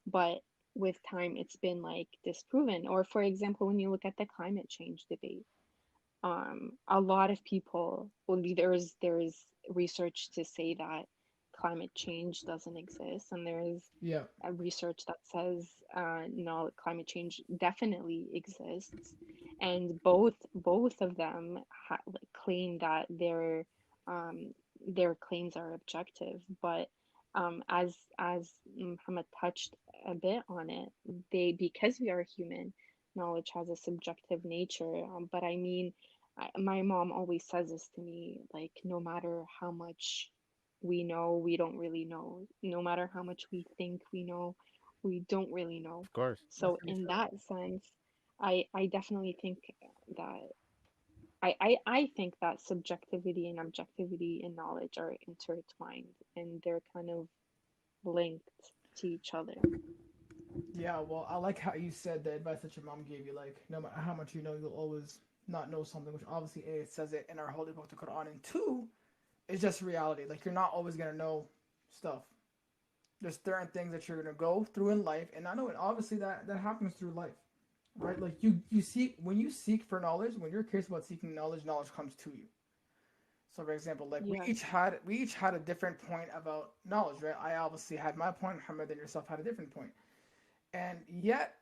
But with time, it's been like disproven. Or, for example, when you look at the climate change debate, a lot of people, well, there's research to say that climate change doesn't exist, and there's Yeah. a research that says no, climate change definitely exists, and both of them like, claim that um, their claims are objective. But as Muhammad touched a bit on it, they because we are human, knowledge has a subjective nature. But I mean, my mom always says this to me, like, no matter how much we know, we don't really know. No matter how much we think we know, we don't really know. Of course. That's So pretty in true. that sense, I definitely think that I think that subjectivity and objectivity in knowledge are intertwined and they're kind of linked to each other. Yeah, well, I like how you said the advice that your mom gave you. Like, no matter how much you know, you'll always not know something. Which obviously, A, it says it in our holy book, the Quran, and two, it's just reality. Like, you're not always gonna know stuff. There's certain things that you're gonna go through in life, and I know it. Obviously, that happens through life, right? Like you seek when you seek for knowledge, when you're curious about seeking knowledge, knowledge comes to you. So, for example, like Yeah. we each had a different point about knowledge, right? I obviously had my point. Muhammad and yourself had a different point, and yet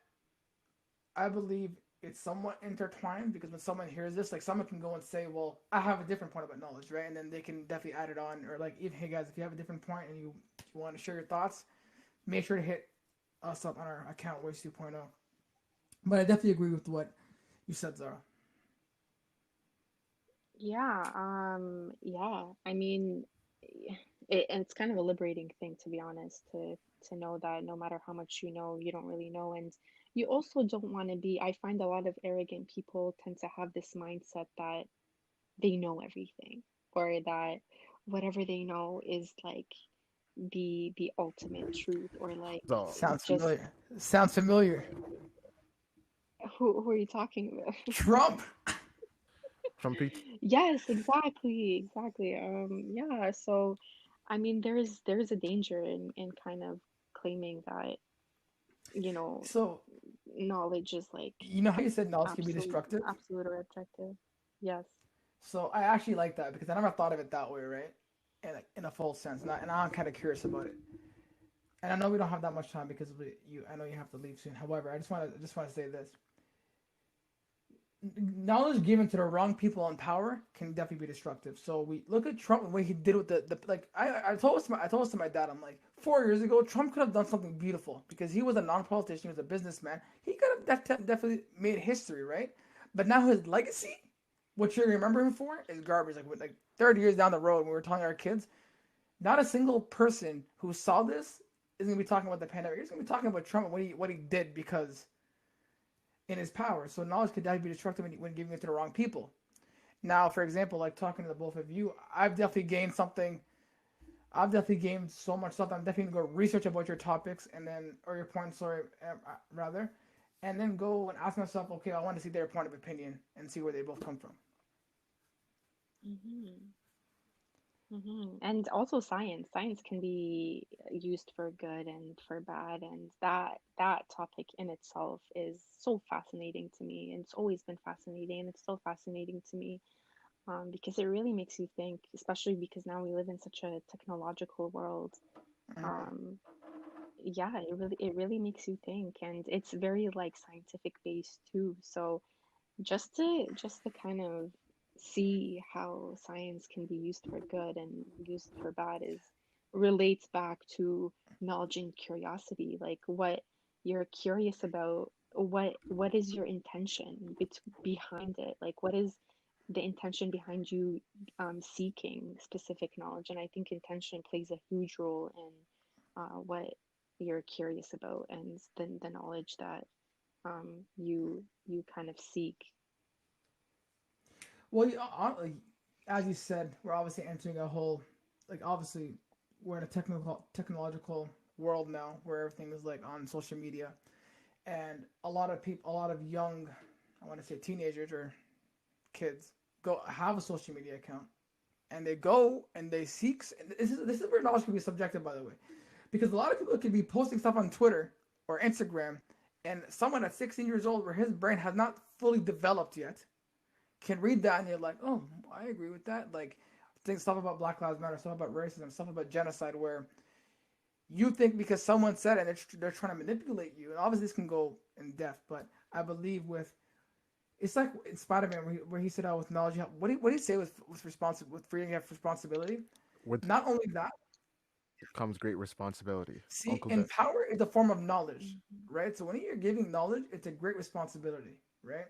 I believe it's somewhat intertwined because when someone hears this, like someone can go and say, "Well, I have a different point about knowledge," right? And then they can definitely add it on, or like, even, "Hey guys, if you have a different point and you want to share your thoughts, make sure to hit us up on our account Waste 2.0." But I definitely agree with what you said, Zara. Yeah, yeah. I mean, and it's kind of a liberating thing, to be honest, to know that no matter how much you know, you don't really know, and you also don't want to be. I find a lot of arrogant people tend to have this mindset that they know everything, or that whatever they know is like the ultimate truth, or like So, Sounds just familiar. Sounds familiar. who are you talking about? Trump. trumpet. Yes, exactly, exactly. Yeah, so I mean there's a danger in kind of claiming that, you know, So knowledge is like You know how you said knowledge can be absolute, destructive? absolute or objective. Yes. So I actually like that because I never thought of it that way, right? In a full sense, and I'm kind of curious about it. And I know we don't have that much time because I know you have to leave soon. However, I just want to say this: knowledge given to the wrong people in power can definitely be destructive. So we look at Trump and what he did with the like. I told this to my dad. I'm like, 4 years ago, Trump could have done something beautiful because he was a non-politician, he was a businessman. He could have definitely made history, right? But now his legacy, what you remember him for, is garbage. Like 30 years down the road, when we were telling our kids, not a single person who saw this is gonna be talking about the pandemic. He's gonna be talking about Trump and what he did because in his power. So knowledge could definitely be destructive when giving it to the wrong people. Now, for example, like talking to the both of you, I've definitely gained something. I've definitely gained so much stuff. I'm definitely gonna go research about your topics and then, or your points, sorry, rather, and then go and ask myself, okay, I want to see their point of opinion and see where they both come from. Hmm. And also science. Science can be used for good and for bad, and that topic in itself is so fascinating to me. And it's always been fascinating, and it's still fascinating to me, because it really makes you think, especially because now we live in such a technological world. Mm-hmm. Um, yeah, it really makes you think, and it's very like scientific based too. So just to kind of see how science can be used for good and used for bad is relates back to knowledge and curiosity, like what you're curious about, what is your intention behind it, like what is the intention behind you seeking specific knowledge. And I think intention plays a huge role in what you're curious about and the knowledge that you kind of seek. Well, like, as you said, we're obviously entering a whole, like, obviously, we're in a technological world now where everything is like on social media, and a lot of people, a lot of young, I want to say teenagers or kids, go have a social media account, and they go and they seek. This is where knowledge can be subjective, by the way, because a lot of people could be posting stuff on Twitter or Instagram, and someone at 16 years old, where his brain has not fully developed yet, can read that and you're like, oh, I agree with that. Like, think stuff about Black Lives Matter, stuff about racism, stuff about genocide, where you think because someone said it, they're trying to manipulate you. And obviously, this can go in depth, but I believe with it's like in Spider Man where he said, "Oh, with knowledge, what do you say with freedom, you have responsibility." With Not only that, comes great responsibility. see, Uncle and Ben. power is a form of knowledge, Mhm. right? So when you're giving knowledge, it's a great responsibility, right?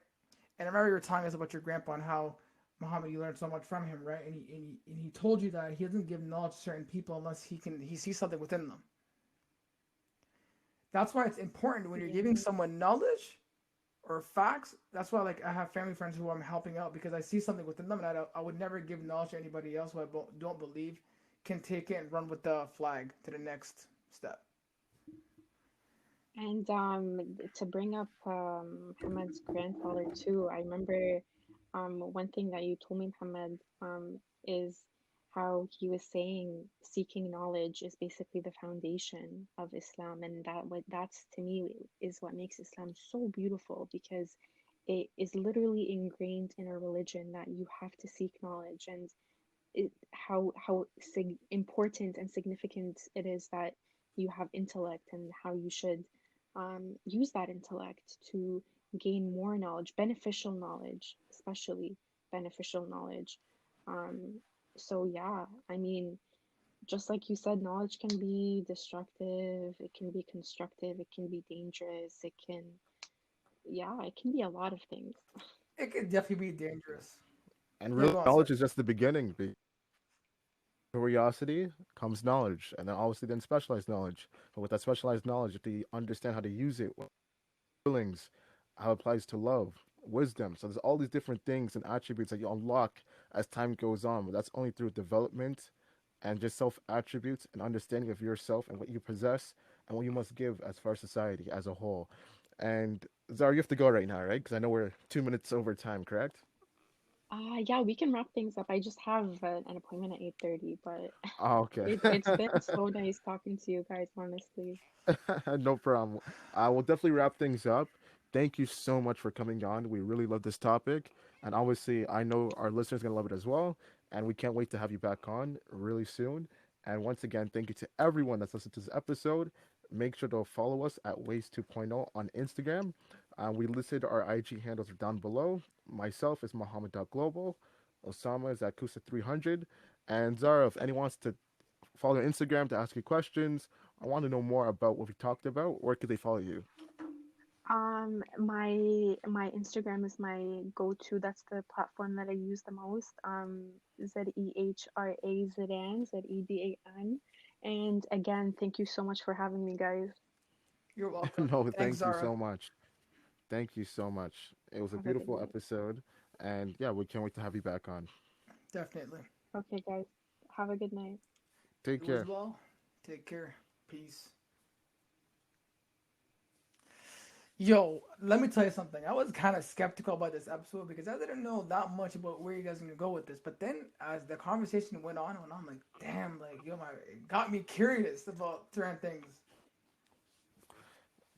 And I remember you were telling us about your grandpa and how Muhammad, you learned so much from him, right? And he told you that he doesn't give knowledge to certain people unless he sees something within them. That's why it's important when you're giving Yeah. someone knowledge or facts. That's why, like, I have family friends who I'm helping out because I see something within them, and I would never give knowledge to anybody else who I don't believe can take it and run with the flag to the next step. And to bring up Muhammad's grandfather too, I remember one thing that you told me, Muhammad, is how he was saying seeking knowledge is basically the foundation of Islam, and that's to me is what makes Islam so beautiful, because it is literally ingrained in a religion that you have to seek knowledge. And how important and significant it is that you have intellect, and how you should use that intellect to gain more knowledge, beneficial knowledge, especially beneficial knowledge. Um, so yeah, I mean, just like you said, knowledge can be destructive, it can be constructive, it can be dangerous, it can, yeah, it can be a lot of things. It could definitely be dangerous. And Yeah, real go on, sir. knowledge is just the beginning. Curiosity comes knowledge, and then obviously then specialized knowledge. But with that specialized knowledge, if you understand how to use it, feelings, how it applies to love, wisdom. So there's all these different things and attributes that you unlock as time goes on. But that's only through development and just self attributes and understanding of yourself and what you possess and what you must give as far as society as a whole. And Zara, you have to go right now, right? Because I know we're 2 minutes over time, correct? Yeah, we can wrap things up. I just have an appointment at 8:30, but Oh, okay. it's been so nice talking to you guys, honestly. No problem. We'll definitely wrap things up. thank you so much for coming on. We really love this topic. And obviously, I know our listeners are going to love it as well. And we can't wait to have you back on really soon. And once again, thank you to everyone that's listened to this episode. Make sure to follow us at Ways 2.0 on Instagram. We listed our IG handles down below. Myself is Mohammed.global. Osama is at Kusa300. And Zara, if anyone wants to follow your Instagram to ask you questions, I want to know more about what we talked about, where could they follow you? My Instagram is my go-to. That's the platform that I use the most. Zehra Zedan, Zedan. And again, thank you so much for having me, guys. You're welcome. No, Thanks, thank you Zara. so much. Thank you so much. It was a Have a good beautiful night. episode. And yeah, we can't wait to have you back on. Definitely. Okay, guys. Have a good night. Take You as care. well. Take care. Peace. Yo, let me tell you something. I was kind of skeptical about this episode because I didn't know that much about where you guys are gonna go with this. But then, as the conversation went on, I'm like, damn, like yo, my it got me curious about certain things.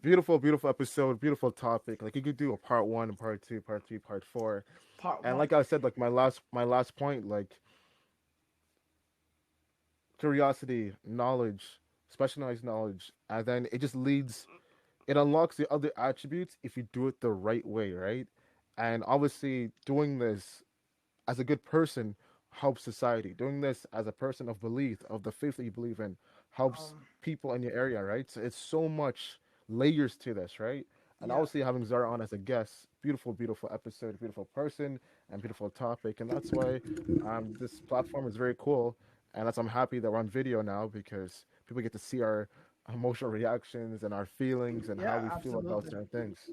Beautiful, beautiful episode, beautiful topic. Like you could do a part one, part two, part three, part four. Part And one. like I said, like my last point, like curiosity, knowledge, specialized knowledge, and then it just leads, it unlocks the other attributes if you do it the right way, right? And obviously doing this as a good person helps society. Doing this as a person of belief, of the faith that you believe in, helps Um, people in your area, right? So it's so much layers to this, right? And yeah, obviously having Zara on as a guest, beautiful, beautiful episode, beautiful person, and beautiful topic. And that's why this platform is very cool. And that's I'm happy that we're on video now because people get to see our emotional reactions and our feelings and how yeah, we feel about absolutely. certain things.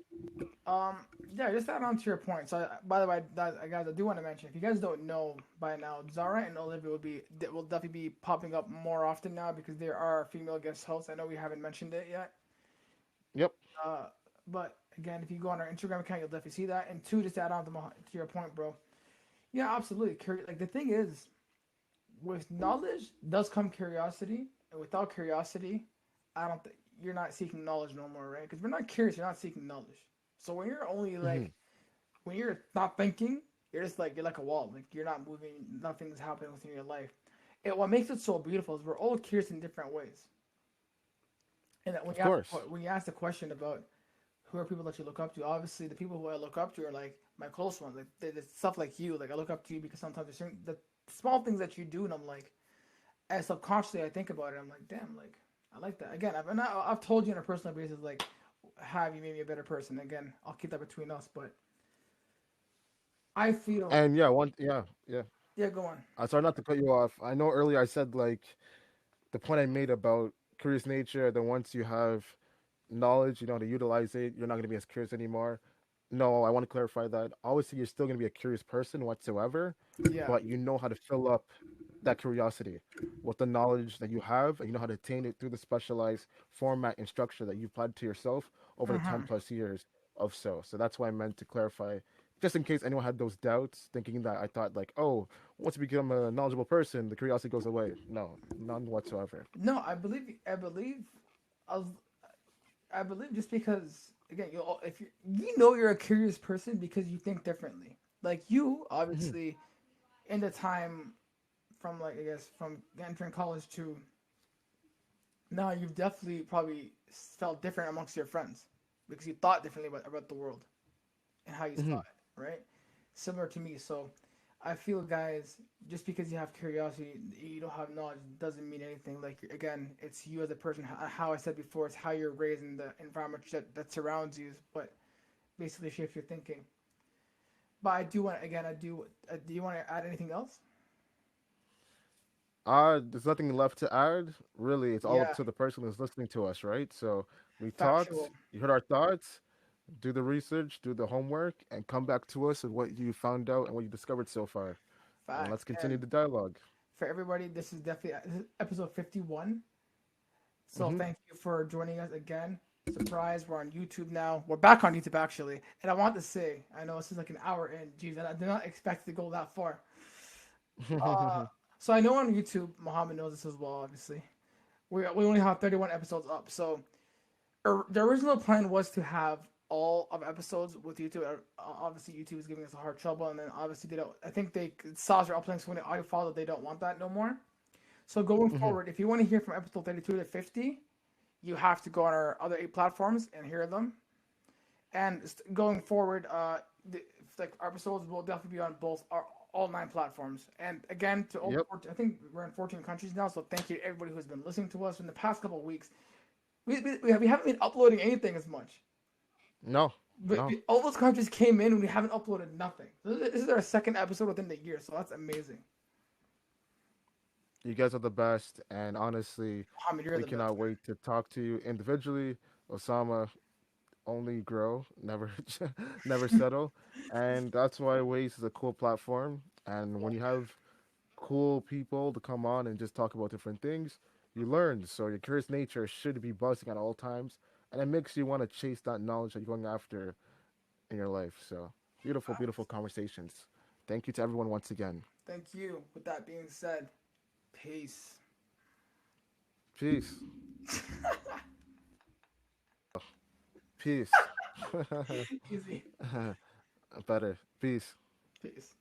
Um, yeah, just add on to your point. So, by the way, guys, I do want to mention if you guys don't know by now, Zara and Olivia will definitely be popping up more often now because there are female guest hosts. I know we haven't mentioned it yet. Yep. Uh, but again, if you go on our Instagram account, you'll definitely see that. And two, just to add on to, to your point, bro. Yeah, absolutely. Like the thing is, with knowledge does come curiosity, and without curiosity, I don't think you're not seeking knowledge no more, right? Because we're not curious, you're not seeking knowledge. So when you're only Hmm. like when you're not thinking, you're just like you're like a wall. Like you're not moving, nothing's happening within your life. And what makes it so beautiful is we're all curious in different ways. And that Of course. when you ask the question about who are people that you look up to, obviously the people who I look up to are like my close ones. Like there's stuff like you. Like I look up to you because sometimes there's certain the small things that you do, and I'm like, and subconsciously I think about it. I'm like, damn, like I like that. Again, I've told you on a personal basis, like, have you made me a better person? Again, I'll keep that between us, but I feel, And yeah, yeah. yeah, go on. Sorry not to cut you off. I know earlier I said like the point I made about curious nature. Then once you have knowledge, you know how to utilize it. You're not going to be as curious anymore. No, I want to clarify that. Obviously, you're still going to be a curious person whatsoever, Yeah. but you know how to fill up that curiosity with the knowledge that you have, and you know how to attain it through the specialized format and structure that you've applied to yourself over the 10 Mm-hmm. plus years of so. So that's why I meant to clarify, just in case anyone had those doubts, thinking that I thought like, oh, once you become a knowledgeable person, the curiosity goes away. No, none whatsoever. No, I was, I believe just because again, if you know you're a curious person because you think differently. Like you, Hmm. obviously, in the time from like I guess from entering college to now, you've definitely probably felt different amongst your friends because you thought differently about the world and how you saw Hmm. it, right? Similar to me. So I feel, guys, just because you have curiosity, you don't have knowledge, doesn't mean anything. Like, again, it's you as a person. How I said before, it's how you're raised in the environment that surrounds you, but basically shapes your thinking. But I do want, again, do you want to add anything else? There's nothing left to add. Really, it's all up Yeah, to the person who's listening to us, right? So we factual. talked, you heard our thoughts, do the research, do the homework, and come back to us with what you found out and what you discovered so far. And let's Facts. continue And the dialogue. for everybody, this is episode 51. So Hmm. thank you for joining us again. Surprise, we're on YouTube now. We're back on YouTube actually. And I want to say, I know this is like an hour in. Geez, I did not expect to go that far. Uh, so I know on YouTube, Muhammad knows this as well, obviously. We only have 31 episodes up. So the original plan was to have all of episodes with YouTube. Obviously, YouTube is giving us a hard trouble, and then obviously they don't. I think they saw their uploading so many audio files that they don't want that no more. So going Hmm. forward, if you want to hear from episode 32 to 50, you have to go on our other 8 platforms and hear them. And going forward, like our episodes will definitely be on both our all 9 platforms. And again, to over Yep. 14, I think we're in 14 countries now. So thank you to everybody who's been listening to us in the past couple of weeks. We haven't been uploading anything as much. No, But no. all those countries came in and we haven't uploaded nothing. This is our second episode within the year, so that's amazing. You guys are the best, and honestly, Mohammed, you're we the best, cannot man. wait to talk to you individually. Osama, only grow, never, never settle, and that's why Waze is a cool platform. And when you have cool people to come on and just talk about different things, you learn. So your curious nature should be buzzing at all times, and it makes you want to chase that knowledge that you're going after in your life. So beautiful, beautiful conversations. Thank you to everyone once again. Thank you. With that being said, peace. Peace. Peace. Easy. Better. Peace. Peace.